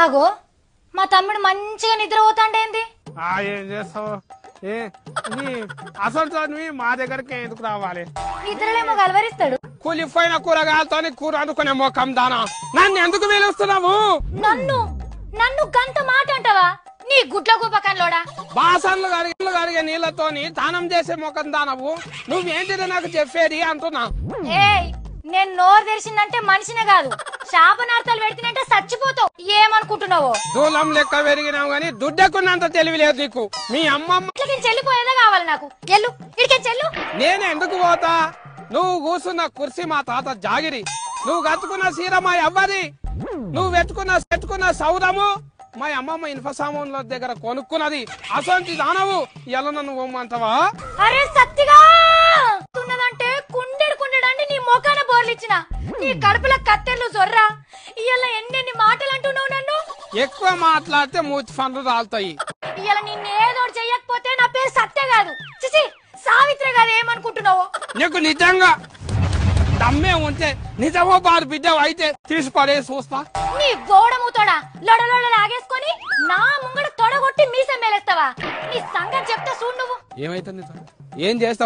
ఆగో మా తమ్ముడు మంచిగా నిద్రపోతాండేంది? ఏం చేస్తావు? అసలు మా దగ్గరికి ఎందుకు రావాలి? నిద్రలేమో గలవరిస్తాడు. కూలిపోయిన కూరగాయలతో కూర అందుకునే మొఖం దానా నన్ను ఎందుకు పిలుస్తున్నావు? నన్ను గంత మాట అంటావా? నీ గుడ్ల గుప్పకంలోడా బాసన్లు కడిగే నీళ్లతోని దానం చేసే మొఖం దానవు నువ్వేంటిది నాకు చెప్పేది అంటున్నా. ఏయ్ నేను నోరు తెరిచిందంటే మనిషినే కాదు శాపనార్థాలు పెడితేనంటే చచ్చిపోతావు. ఏమనుకుంటున్నావు? దూలం లెక్క పెరిగినావు గాని దుడ్డకున్నంత తెలివి లేదు నీకు. మీ అమ్మమ్మ చెల్లిపోయేదే కావాలి నాకు. ఎల్లు ఇడికే చెల్లు. నేను ఎందుకు పోతా? నువ్వు కూర్చున్న కుర్చీ మా తాత జాగిరి, నువ్వు కట్టుకున్న సీర మా అవ్వది, నువ్వు పెట్టుకున్న సౌరము మా అమ్మమ్మ ఇనుప సామాన్ల దగ్గర కొనుక్కున్నది. అసొంటి దానవు ఎలా నన్ను పోమ్మంటావా? అరే సత్తిగా తున్నదంటే కుండెడు నీ మోకాన బోర్లిచ్చిన నీ కడుపుల కత్తెర్లు జొర్రా. ఇవాళ ఎన్నెన్ని మాటలు అంటున్నావు నన్ను. ఎక్కువ మాట్లాడితే మూతి పండ్లు రాలుతాయి. ఇవాళ నిన్నేదో చెయ్యకపోతే నా పేరు సత్య కాదు, చిచి సావిత్రి కాదు. ఏమనుకుంటున్నావు? నీకు నిజంగా దమ్మే ఉంటే నిజమో బారు బిడ్డ అయితే తీసుకునే చూస్తా. నీ గోడముతోడా లొడలొడ లాగేసుకొని నా ముంగడ తొడగొట్టి మీసం మేలేస్తావా? నీ సంగతి చెప్తే చూడు. నువ్వు ఏమైతుంది? ఏం చేస్తావు?